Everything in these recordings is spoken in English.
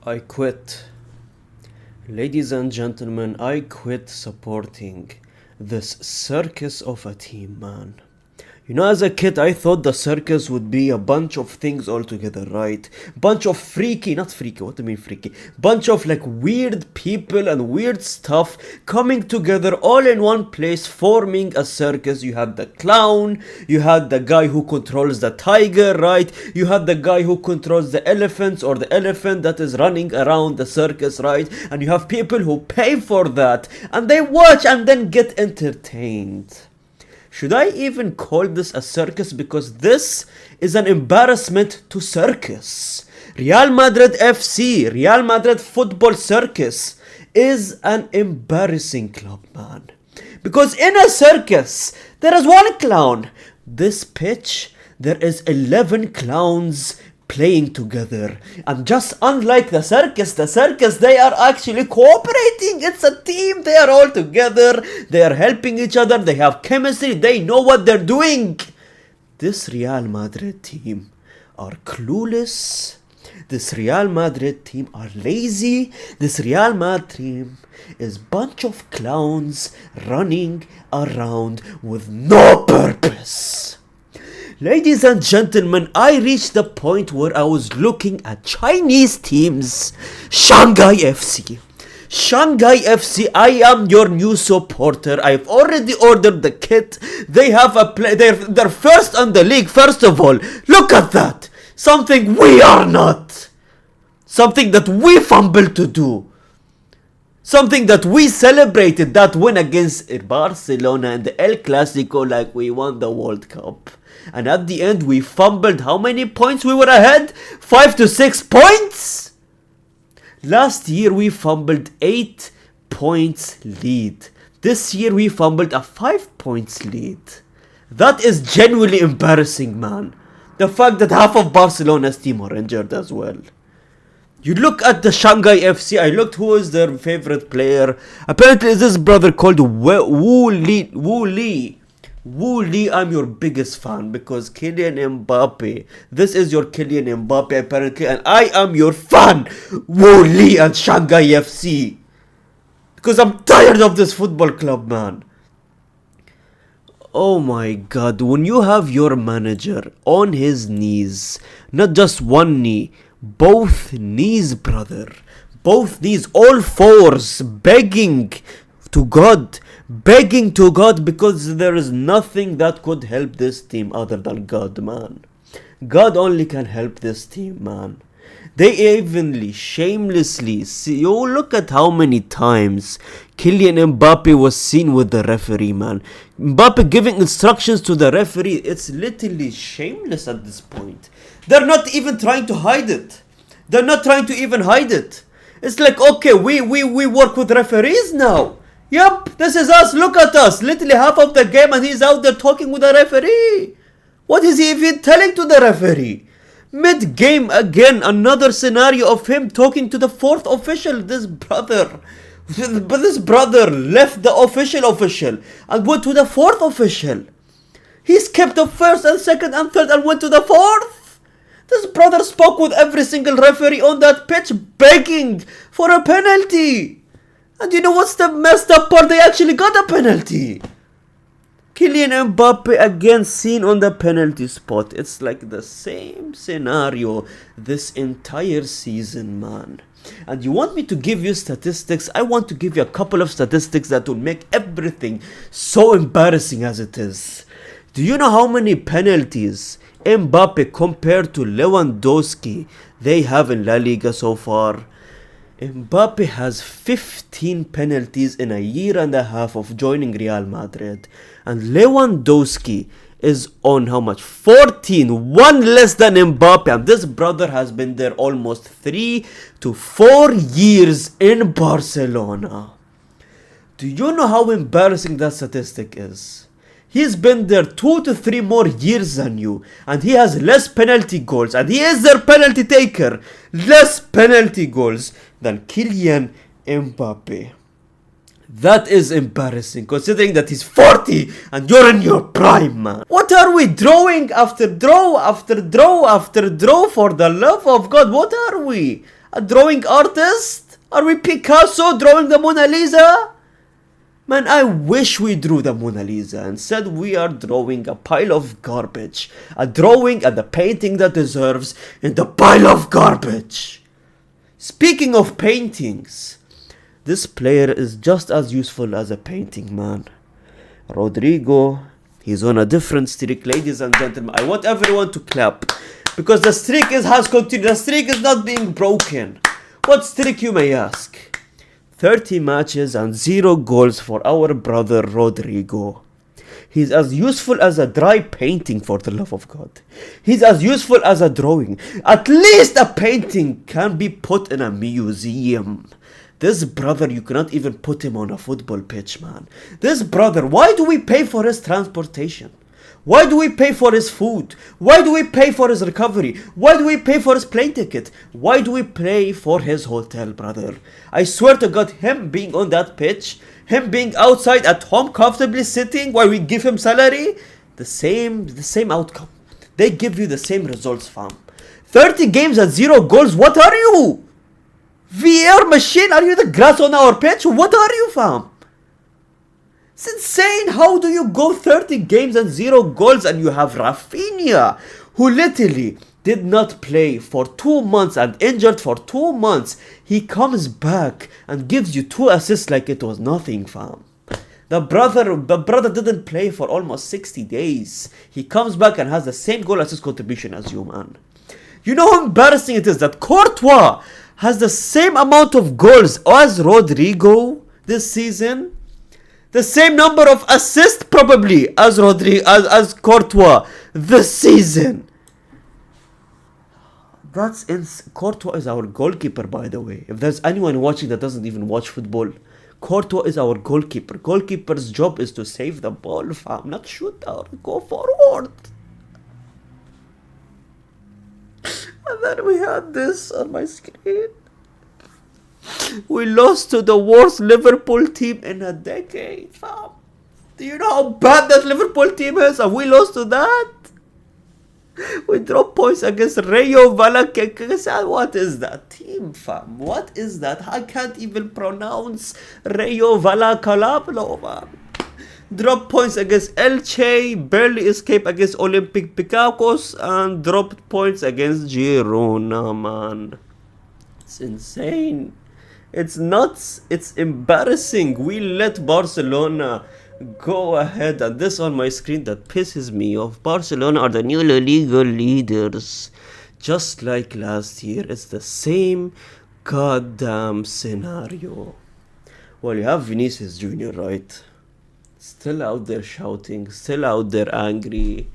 I quit. Ladies and gentlemen, I quit supporting this circus of a team, man. You know, as a kid, I thought the circus would be a bunch of things all together, right? Bunch of not freaky, what do you mean freaky? Bunch of like weird people and weird stuff coming together all in one place, forming a circus. You had the clown, you had the guy who controls the tiger, right? You had the guy who controls the elephants or the elephant that is running around the circus, right? And you have people who pay for that and they watch and then get entertained. Should I even call this a circus? Because this is an embarrassment to circus. Real Madrid FC, Real Madrid Football Circus, is an embarrassing club, man. Because in a circus, there is one clown. This pitch, there is 11 clowns playing together, and just unlike the circus, they are actually cooperating. It's a team. They are all together, they are helping each other, they have chemistry, they know what they're doing. This Real Madrid team are clueless. This Real Madrid team are lazy. This Real Madrid team is bunch of clowns running around with no purpose. Ladies and gentlemen, I reached the point where I was looking at Chinese teams. Shanghai FC. Shanghai FC, I am your new supporter. I've already ordered the kit. They have a play. They're first on the league. First of all, look at that. Something we are not. Something that we fumbled to do. Something that we celebrated, that win against Barcelona in the El Clasico like we won the World Cup. And at the end we fumbled. How many points we were ahead? 5 to 6 points? Last year we fumbled 8 points lead. This year we fumbled a 5 points lead. That is genuinely embarrassing, man. The fact that half of Barcelona's team are injured as well. You look at the Shanghai FC. I looked who is their favorite player. Apparently it's this brother called Wu Li. Wu Li, I'm your biggest fan because Kylian Mbappe. This is your Kylian Mbappe apparently, and I am your fan, Wu Li and Shanghai FC. Because I'm tired of this football club, man. Oh my god, when you have your manager on his knees, not just one knee, both knees, brother. Both knees, all fours, begging to God, because there is nothing that could help this team other than God, man. God only can help this team, man. They evenly, shamelessly, you look at how many times Kylian Mbappe was seen with the referee, man. Mbappe giving instructions to the referee, it's literally shameless at this point. They're not even trying to hide it. They're not trying to even hide it. It's like, okay, we work with referees now. Yup, this is us, look at us. Literally half of the game and he's out there talking with the referee. What is he even telling to the referee? Mid-game again, another scenario of him talking to the fourth official. This brother left the official and went to the fourth official. He skipped the first and second and third and went to the fourth. This brother spoke with every single referee on that pitch begging for a penalty. And you know what's the messed up part? They actually got a penalty. Kylian Mbappe again seen on the penalty spot. It's like the same scenario this entire season, man. And you want me to give you statistics? I want to give you a couple of statistics that will make everything so embarrassing as it is. Do you know how many penalties Mbappe compared to Lewandowski they have in La Liga so far? Mbappe has 15 penalties in a year and a half of joining Real Madrid. And Lewandowski is on how much? 14, one less than Mbappe. And this brother has been there almost 3 to 4 years in Barcelona. Do you know how embarrassing that statistic is? He's been there 2 to 3 more years than you, and he has less penalty goals, and he is their penalty taker. Less penalty goals than Kylian Mbappe. That is embarrassing, considering that he's 40 and you're in your prime, man. What are we drawing after draw after draw after draw, for the love of God? What are we? A drawing artist? Are we Picasso drawing the Mona Lisa? Man, I wish we drew the Mona Lisa. Instead, we are drawing a pile of garbage. A drawing and a painting that deserves in the pile of garbage. Speaking of paintings, this player is just as useful as a painting, man. Rodrygo, he's on a different streak, ladies and gentlemen. I want everyone to clap, because the streak has continued. The streak is not being broken. What streak, you may ask? 30 matches and 0 goals for our brother Rodrygo. He's as useful as a dry painting, for the love of God. He's as useful as a drawing. At least a painting can be put in a museum. This brother, you cannot even put him on a football pitch, man. This brother, why do we pay for his transportation? Why do we pay for his food? Why do we pay for his recovery? Why do we pay for his plane ticket? Why do we pay for his hotel, brother? I swear to God, him being on that pitch, him being outside at home comfortably sitting while we give him salary, the same outcome. They give you the same results, fam. 30 games and 0 goals, what are you? VR machine, are you the grass on our pitch? What are you, fam? It's insane. How do you go 30 games and 0 goals and you have Rafinha, who literally did not play for 2 months and injured for 2 months. He comes back and gives you 2 assists like it was nothing, fam. The brother didn't play for almost 60 days. He comes back and has the same goal assist contribution as you, man. You know how embarrassing it is that Courtois has the same amount of goals as Rodrygo this season? The same number of assists probably as as Courtois this season. Courtois is our goalkeeper, by the way. If there's anyone watching that doesn't even watch football, Courtois is our goalkeeper. Goalkeeper's job is to save the ball, fam, not shoot out, go forward. And then we had this on my screen. We lost to the worst Liverpool team in a decade, fam. Do you know how bad that Liverpool team is? And we lost to that? We dropped points against Rayo Vallecano. What is that team, fam? What is that? I can't even pronounce Rayo Vallecano, man. Dropped points against Elche, barely escaped against Olympic Picacos, and dropped points against Girona, man. It's insane. It's nuts. It's embarrassing. We let Barcelona go ahead, and this on my screen that pisses me off. Barcelona are the new La Liga leaders. Just like last year, it's the same goddamn scenario. Well, you have Vinicius Jr, right? Still out there shouting, still out there angry.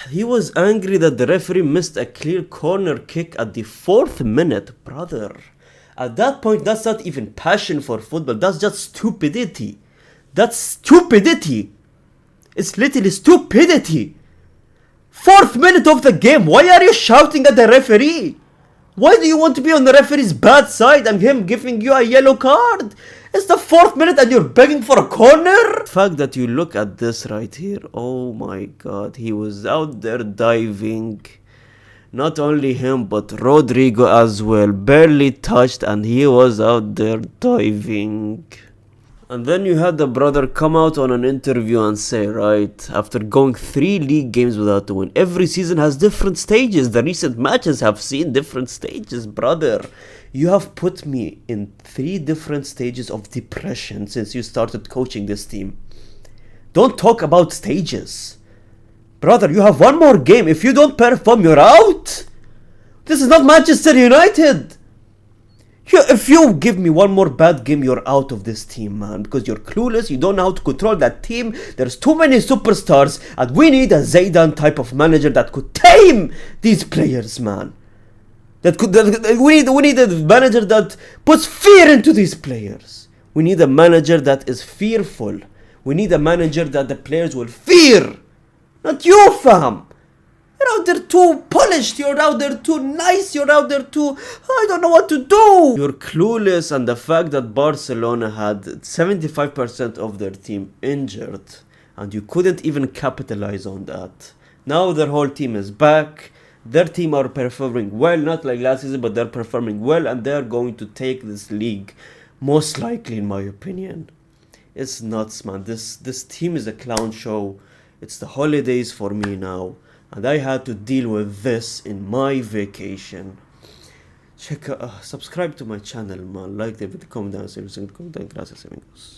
He was angry that the referee missed a clear corner kick at the 4th minute, brother. At that point, that's not even passion for football. That's just stupidity. That's stupidity. It's literally stupidity. 4th minute of the game. Why are you shouting at the referee? Why do you want to be on the referee's bad side and him giving you a yellow card? It's the 4th minute and you're begging for a corner? The fact that you look at this right here. Oh my God. He was out there diving. Not only him, but Rodrygo as well. Barely touched and he was out there diving. And then you had the brother come out on an interview and say, right, after going 3 league games without a win, every season has different stages. The recent matches have seen different stages, brother. You have put me in 3 different stages of depression since you started coaching this team. Don't talk about stages. Brother, you have 1 more game. If you don't perform, you're out. This is not Manchester United. If you give me 1 more bad game, you're out of this team, man. Because you're clueless, you don't know how to control that team. There's too many superstars. And we need a Zidane type of manager that could tame these players, man. We need a manager that puts fear into these players. We need a manager that is fearful. We need a manager that the players will fear. Not you, fam. You're out there too polished, you're out there too nice, you're out there too, I don't know what to do. You're clueless, and the fact that Barcelona had 75% of their team injured and you couldn't even capitalize on that. Now their whole team is back. Their team are performing well, not like last season, but they're performing well, and they're going to take this league, most likely, in my opinion. It's nuts, man. This team is a clown show. It's the holidays for me now, and I had to deal with this in my vacation. Check, subscribe to my channel, man. Like the video, comment down, comment down. Gracias, amigos.